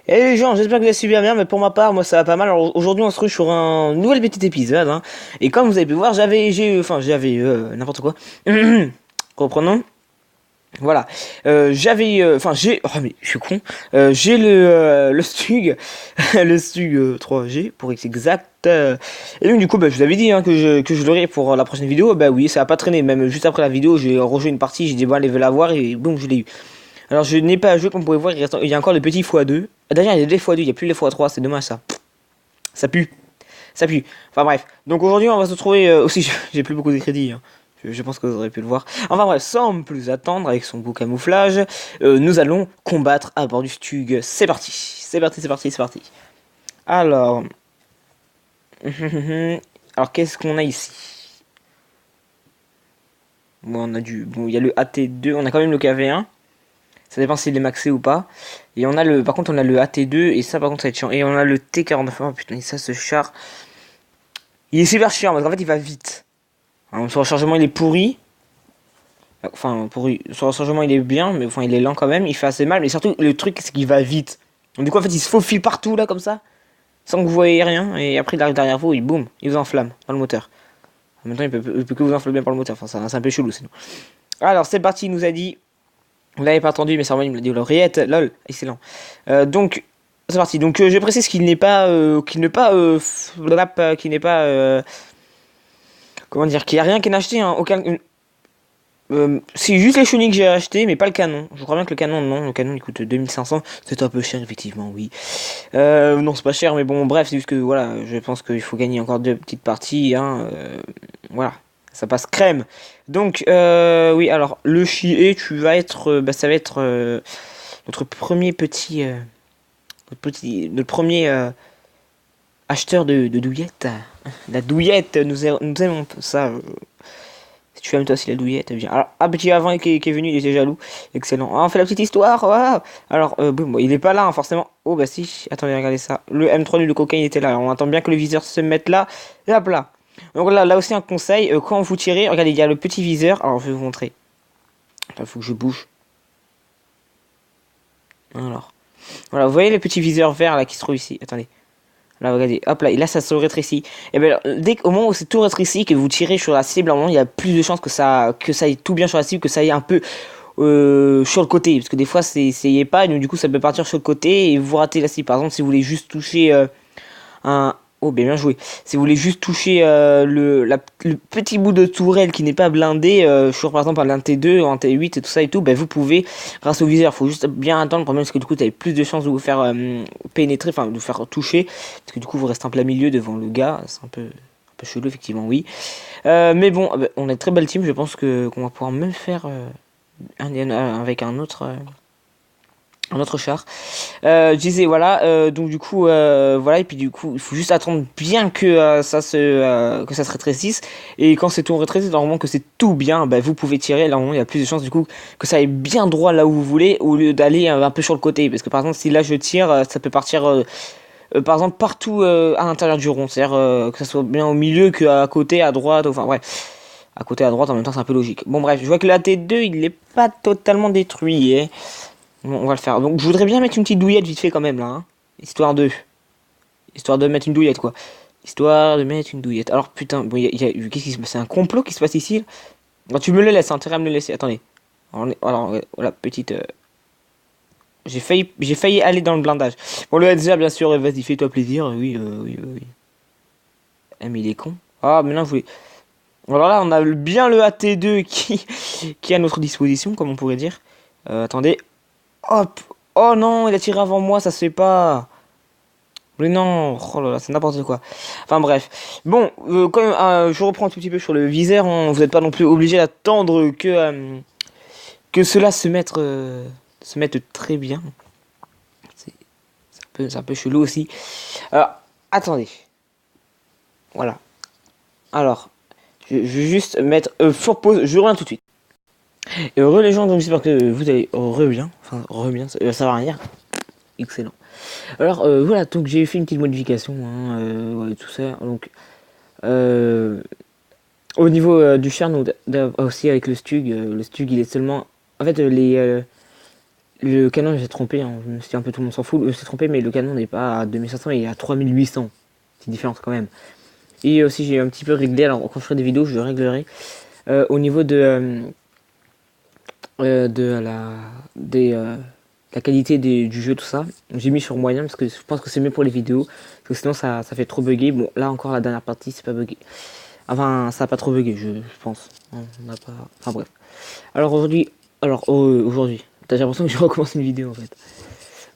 Et les gens, j'espère que vous allez super bien, mais pour ma part, moi ça va pas mal. Alors aujourd'hui, on se retrouve sur un nouvel petit épisode, hein. Et comme vous avez pu voir, n'importe quoi. Reprenons. Voilà. J'ai, oh mais je suis con. J'ai le Stug, le Stug 3G pour être exact. Et donc du coup, bah, je vous avais dit hein, que je l'aurais pour la prochaine vidéo. Bah oui, ça a pas traîné. Même juste après la vidéo, j'ai rejoué une partie. J'ai dit bon, allez, je vais la voir et boum, je l'ai eu. Alors je n'ai pas joué comme vous pouvez voir, il y a encore le petit x2. D'ailleurs il y a des x2, il n'y a plus les x3, c'est dommage ça. Ça pue, ça pue. Enfin bref, donc aujourd'hui on va se retrouver aussi, j'ai plus beaucoup de crédits, hein. Je pense que vous aurez pu le voir. Enfin bref, sans plus attendre, avec son beau camouflage, nous allons combattre à bord du Stug. C'est parti, c'est parti, c'est parti, c'est parti. Alors, alors qu'est-ce qu'on a ici? Bon, bon, il y a le AT2, on a quand même le KV1. Ça dépend s'il est maxé ou pas. Et on a par contre on a le AT2 et ça par contre ça va être chiant. Et on a le T49. Oh putain, et ça ce char, il est super chiant parce qu'en fait il va vite. Alors, son rechargement il est pourri. Enfin pourri. Son rechargement il est bien, mais enfin il est lent quand même. Il fait assez mal, mais surtout le truc c'est qu'il va vite. Donc du coup en fait il se faufile partout là comme ça, sans que vous voyez rien. Et après il arrive derrière vous, boum, il vous enflamme dans le moteur. En même temps il peut que vous enflammer par le moteur. Enfin c'est un peu chelou sinon. Alors c'est parti, il nous a dit. Vous l'avez pas entendu, mais ça il me l'a dit l'oreillette. Lol, excellent. Donc, c'est parti. Donc, je précise qu'il n'est pas, comment dire, qu'il n'y a rien qui est acheté. Hein, aucun, c'est juste les chenilles que j'ai acheté, mais pas le canon. Je crois bien que le canon, non, le canon il coûte 2500. C'est un peu cher, effectivement, oui. Non, c'est pas cher, mais bon, bref, c'est juste que voilà, je pense qu'il faut gagner encore deux petites parties. Hein, voilà. Ça passe crème. Donc, oui, alors, le chier, tu vas être, ça va être notre premier notre premier acheteur de douillettes. La douillette, nous aimons ça. Si tu aimes toi aussi la douillette, bien. Alors, un petit avant qui est venu, il était jaloux. Excellent. Ah, on fait la petite histoire. Wow. Alors, bon, il est pas là, hein, forcément. Oh, bah si. Attendez, regardez ça. Le M3 du cocaïne était là. Alors, on attend bien que le viseur se mette là. Et hop là. Donc là aussi un conseil. Quand vous tirez, regardez, il y a le petit viseur. Alors, je vais vous montrer. Il faut que je bouge. Alors. Voilà, vous voyez le petit viseur vert là qui se trouve ici. Attendez. Là, regardez, hop là, et là ça se rétrécit. Et bien, dès qu'au moment où c'est tout rétréci, que vous tirez sur la cible, à un moment, il y a plus de chances que ça aille tout bien sur la cible, que ça aille un peu sur le côté. Parce que des fois, c'est y est pas, et donc du coup, ça peut partir sur le côté et vous ratez la cible. Par exemple, si vous voulez juste toucher un. Oh, bien joué. Si vous voulez juste toucher le petit bout de tourelle qui n'est pas blindé, sur par exemple un T2, un T8 et tout ça et tout, ben vous pouvez, grâce au viseur, faut juste bien attendre, parce que du coup, vous avez plus de chances de vous faire pénétrer, enfin de vous faire toucher, parce que du coup, vous restez en plein milieu devant le gars, c'est un peu chelou, effectivement, oui. Mais bon, on a une très belle team, je pense qu'on va pouvoir même faire avec un autre char. Je disais voilà, donc du coup voilà, et puis du coup il faut juste attendre bien que que ça se rétrécisse, et quand c'est tout rétréci, normalement que c'est tout bien, bah, vous pouvez tirer. Là normalement il y a plus de chances du coup que ça aille bien droit là où vous voulez, au lieu d'aller un peu sur le côté, parce que par exemple si là je tire, ça peut partir par exemple partout à l'intérieur du rond, c'est à dire que ça soit bien au milieu, que à côté, à droite, enfin ouais, à côté, à droite, en même temps c'est un peu logique. Bon bref, je vois que la T2 il n'est pas totalement détruit, hein. Bon, on va le faire. Donc je voudrais bien mettre une petite douillette vite fait quand même là, hein. Histoire de... Histoire de mettre une douillette quoi. Histoire de mettre une douillette. Alors putain, bon, qu'est-ce qui se passe? C'est un complot qui se passe ici là. Alors, tu me le laisses, hein, intérêt à me le laisser. Attendez. Alors, voilà, petite... J'ai failli aller dans le blindage. Bon, le déjà bien sûr, vas-y, fais-toi plaisir. Oui, oui, oui, oui. Ah, mais il est con. Ah, maintenant, vous voulez... Alors là, on a bien le AT2 qui est à notre disposition, comme on pourrait dire. Attendez. Hop. Oh non, il a tiré avant moi, ça se fait pas. Mais non, oh là là, c'est n'importe quoi. Enfin bref. Bon, quand même, je reprends un tout petit peu sur le viseur, hein. Vous n'êtes pas non plus obligé d'attendre que cela se mette très bien. C'est un peu chelou aussi. Alors, attendez. Voilà. Alors, je vais juste mettre sur pause, je reviens tout de suite. Et heureux les gens, donc j'espère que vous allez bien. Enfin, bien, ça va rien dire. Excellent. Alors voilà, donc j'ai fait une petite modification, hein, ouais, tout ça. Donc euh, au niveau du char, aussi avec le Stug il est seulement. En fait, Le canon j'ai trompé, hein. Je me suis dit un peu tout le monde s'en fout, s'est trompé, mais le canon n'est pas à 2500, il est à 3800. C'est différent quand même. Et aussi j'ai un petit peu réglé, alors quand je ferai des vidéos je le réglerai. Au niveau de la qualité du jeu, tout ça, j'ai mis sur moyen parce que je pense que c'est mieux pour les vidéos, parce que sinon ça fait trop bugger. Bon là encore la dernière partie c'est pas buggé. Enfin ça a pas trop buggé je pense. On n'a pas. Enfin bref. Alors aujourd'hui, j'ai l'impression que je recommence une vidéo en fait.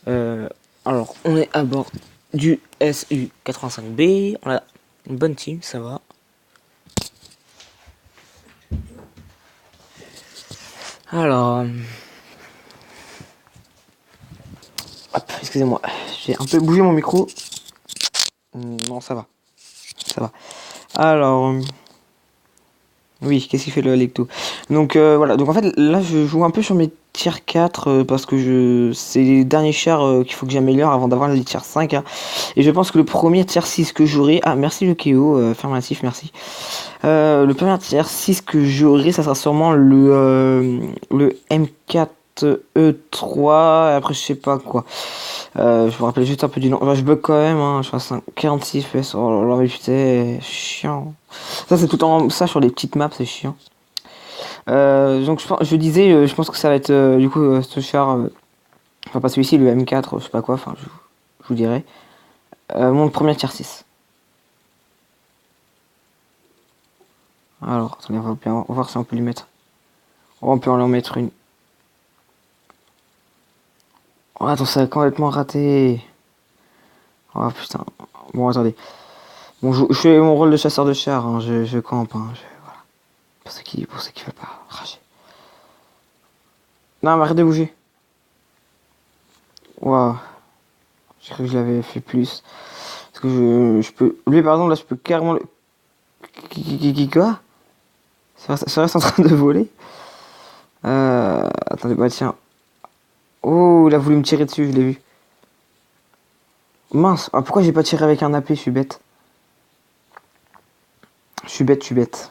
Euh, alors on est à bord du SU-85B, on a une bonne team, ça va. Alors, hop, excusez-moi, j'ai un peu bougé mon micro. Non, ça va, ça va. Alors, oui, qu'est-ce qu'il fait le Lecto? Donc voilà, donc en fait là je joue un peu sur mes tier 4 parce que c'est les derniers chars qu'il faut que j'améliore avant d'avoir les tier 5 hein. Et je pense que le premier tier 6 que j'aurai, ah merci le KO, affirmatif, merci. Le premier tier 6 que j'aurai, ça sera sûrement le M4E3, après je sais pas quoi. Je me rappelle juste un peu du nom. Enfin, je bug quand même, hein, je fasse 46 FPS. Oh là là, mais putain, chiant. Ça, c'est tout en ça sur les petites maps, c'est chiant. Donc, je disais, je pense que ça va être du coup ce char, enfin, pas celui-ci, le M4, je sais pas quoi, enfin, je vous dirai. Mon premier tier 6. Alors, attendez, on va voir si on peut lui mettre. Oh, on peut en mettre une. Oh, attends, ça a complètement raté. Oh putain. Bon, attendez. Bon, je fais mon rôle de chasseur de chars, hein, je campe, hein, voilà. Pour ceux qui veulent pas rager. Non, mais arrête de bouger. Waouh. J'ai cru que je l'avais fait plus. Parce que je peux. Lui, par exemple, là, je peux carrément le. Quoi? Ça reste en train de voler. Attendez, bah tiens. Oh, il a voulu me tirer dessus, je l'ai vu. Mince, ah, pourquoi j'ai pas tiré avec un AP? Je suis bête. Je suis bête, je suis bête.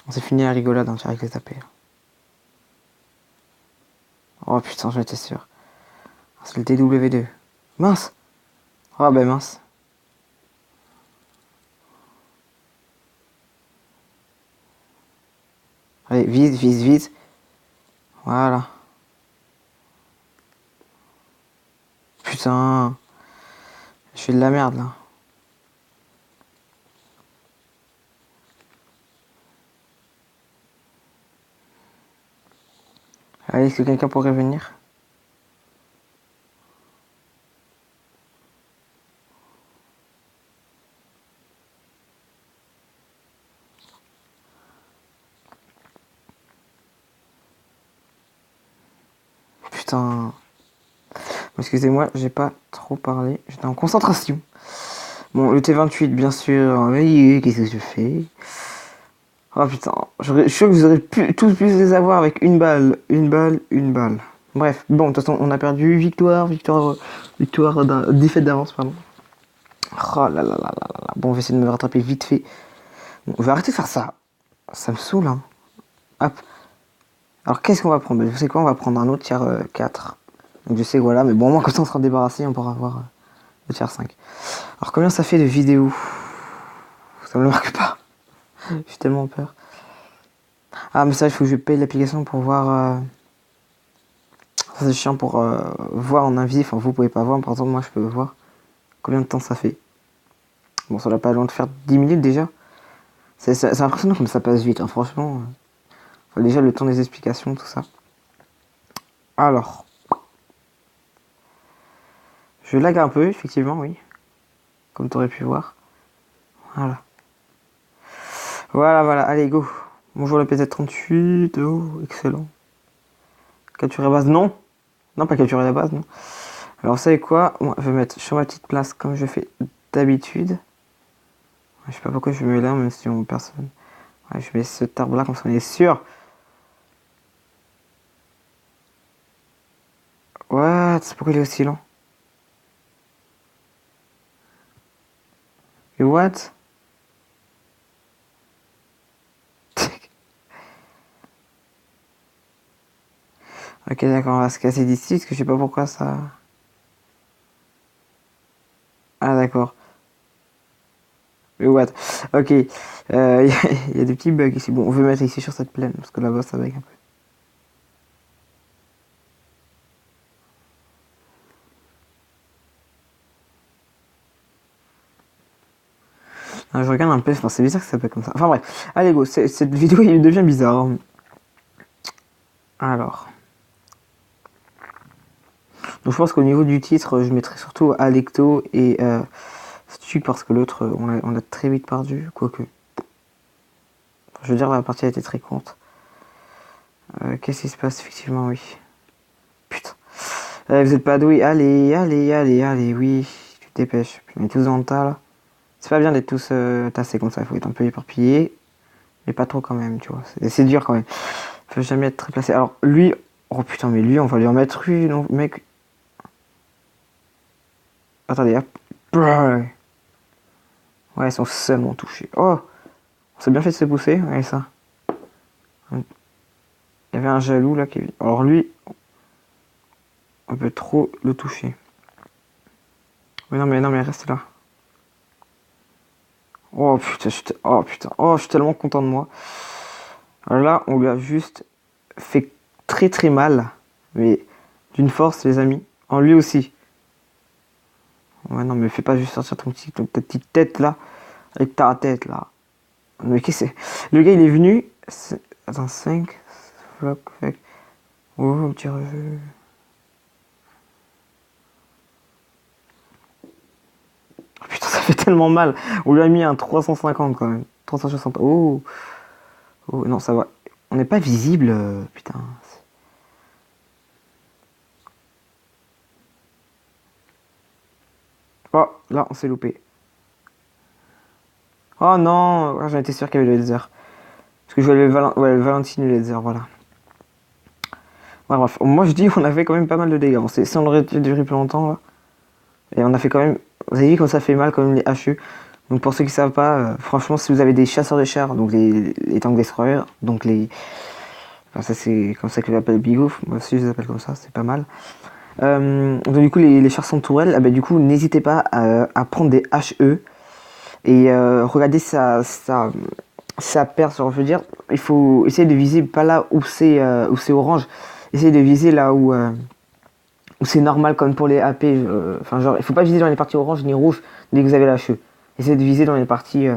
On s'est fini la rigolade hein, avec les AP. Oh putain, j'en étais sûr. C'est le TW2. Mince. Oh bah mince. Allez, vite, vite, vite. Voilà. Putain. Je fais de la merde là. Allez, est-ce que quelqu'un pourrait venir? Putain. Excusez-moi, j'ai pas trop parlé. J'étais en concentration. Bon, le T28, bien sûr. Oui, qu'est-ce que je fais? Oh putain. Je suis sûr que vous aurez tous pu les avoir avec une balle. Une balle, une balle. Bref, bon, de toute façon, on a perdu. Victoire, victoire, victoire, défaite d'avance, pardon. Oh là là là là là là. Bon, on va essayer de me rattraper vite fait. Bon, on va arrêter de faire ça. Ça me saoule, hein. Hop. Alors, qu'est-ce qu'on va prendre? Vous savez quoi? On va prendre un autre tiers 4. Donc, je sais, voilà. Mais bon, au moins, comme ça, on sera débarrassé. On pourra avoir le tiers 5. Alors, combien ça fait de vidéos? Ça me le marque pas. J'ai tellement peur. Ah, mais ça, il faut que je paye l'application pour voir. Ça, c'est chiant pour voir en invisible. Enfin, vous pouvez pas voir. Par exemple, moi, je peux voir. Combien de temps ça fait? Bon, ça n'a pas loin de faire 10 minutes déjà. C'est impressionnant comme ça passe vite, hein, franchement. Déjà, le temps des explications, tout ça. Alors. Je lag un peu, effectivement, oui. Comme tu aurais pu voir. Voilà. Voilà, voilà. Allez, go. Bonjour le PZ38. Oh, excellent. Capturer base, non. Non, pas capturer la base, non. Alors, vous savez quoi? Moi, je vais mettre sur ma petite place comme je fais d'habitude. Je sais pas pourquoi je me mets là, même si on personne. Ouais, je mets ce arbre là comme ça on est sûr. What? Pourquoi il est aussi lent? Et what? Ok, d'accord, on va se casser d'ici, parce que je sais pas pourquoi ça... Ah, d'accord. Mais what? Ok. Il y a des petits bugs ici. Bon, on veut mettre ici sur cette plaine, parce que là-bas, ça bug un peu. Ah, je regarde un peu, enfin, c'est bizarre que ça bug comme ça. Enfin bref, allez go, cette vidéo il devient bizarre. Alors, donc je pense qu'au niveau du titre, je mettrai surtout Alecto et Stu parce que l'autre, on l'a très vite perdu, quoique. Je veux dire, la partie a été très courte. Qu'est-ce qui se passe effectivement, oui. Putain. Vous êtes pas doués, allez, allez, allez, allez, oui, tu te dépêches. On est tous dans le tas là. C'est pas bien d'être tous tassés comme ça, il faut être un peu éparpillé, mais pas trop quand même, tu vois. C'est dur quand même. Faut jamais être très placé. Alors lui, oh putain, mais lui, on va lui en mettre une, non, mec. Attendez, hop. Ouais, ils sont seulement touchés. Oh, on s'est bien fait de se pousser, regardez ça. Il y avait un jaloux là qui. Alors lui, on peut trop le toucher. Mais non, mais reste là. Oh putain, oh putain, oh, je suis tellement content de moi. Alors là, on lui a juste fait très très mal, mais d'une force, les amis. En lui aussi. Ouais, non, mais fais pas juste sortir ta petite tête là, avec ta tête là. Mais qu'est-ce que c'est? Le gars, il est venu. Attends, 5. Flock, flock. Oh, petit revue. Oh, putain, ça fait tellement mal. On lui a mis un 350 quand même. 360. Oh. Oh, non, ça va. On n'est pas visible, putain. Oh, là, on s'est loupé. Oh non, j'en étais sûr qu'il y avait le laser. Parce que je voulais le Valentine le laser, voilà. Ouais, bref, moi je dis qu'on avait quand même pas mal de dégâts. Bon, si on aurait duré plus longtemps là. Et on a fait quand même. Vous avez vu comme ça fait mal quand même les HE. Donc pour ceux qui savent pas, franchement si vous avez des chasseurs de chair, donc les tanks destroyers, donc les. Enfin ça c'est comme ça que j'appelle Bigouf, moi aussi je les appelle comme ça, c'est pas mal. Donc du coup les chars sans tourelle, ah, bah, du coup n'hésitez pas à prendre des HE et regardez sa perce, je veux dire, il faut essayer de viser pas là où c'est orange, essayez de viser là où c'est normal comme pour les AP. Enfin genre il faut pas viser dans les parties orange ni rouge dès que vous avez la HE. Essayez de viser dans les parties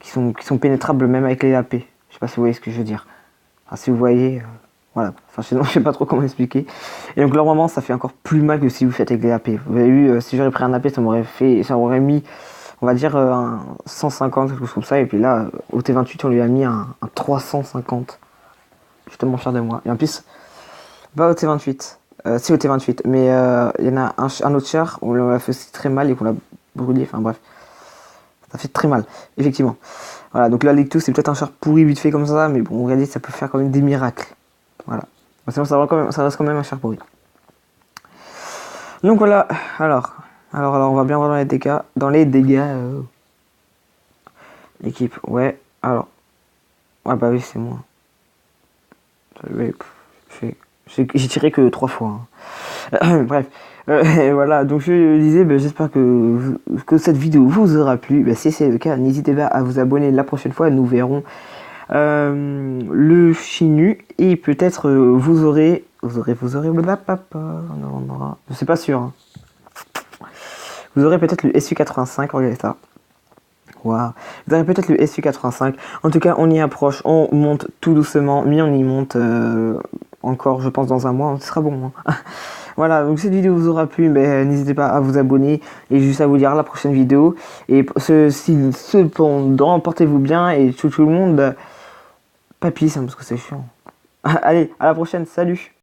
qui sont pénétrables même avec les AP. Je sais pas si vous voyez ce que je veux dire. Enfin, si vous voyez, voilà. Enfin sinon je sais pas trop comment expliquer. Et donc normalement ça fait encore plus mal que si vous faites avec les AP. Vous avez vu, si j'aurais pris un AP ça m'aurait mis on va dire un 150 quelque chose comme ça et puis là au T28 on lui a mis un 350. Je suis tellement fier de moi. Et en plus va au T28. C'est au T28 mais il y en a un autre char où on l'a fait aussi très mal et qu'on l'a brûlé, enfin bref ça fait très mal effectivement. Voilà, donc là l'Alecto c'est peut-être un char pourri vite fait comme ça mais bon regardez ça peut faire quand même des miracles. Voilà, sinon ça reste quand même un char pourri. Donc voilà, alors on va bien voir dans les dégâts l'équipe, ouais, alors ouais bah oui c'est moi. J'ai tiré que 3 fois hein. Bref, voilà, donc je disais, j'espère que cette vidéo vous aura plu. Si c'est le cas, n'hésitez pas à vous abonner la prochaine fois. Nous verrons le Chinu et peut-être vous aurez blablabla, on aura, je sais pas sûr. Hein. Vous aurez peut-être le SU85, regardez ça. Waouh. Vous aurez peut-être le SU85. En tout cas, on y approche, on monte tout doucement, mais on y monte encore, je pense, dans un mois, ce sera bon. Hein. Voilà, donc cette vidéo vous aura plu, n'hésitez pas à vous abonner et juste à vous dire à la prochaine vidéo. Et cependant, portez-vous bien et tout le monde, papy, parce que c'est chiant. Allez, à la prochaine, salut!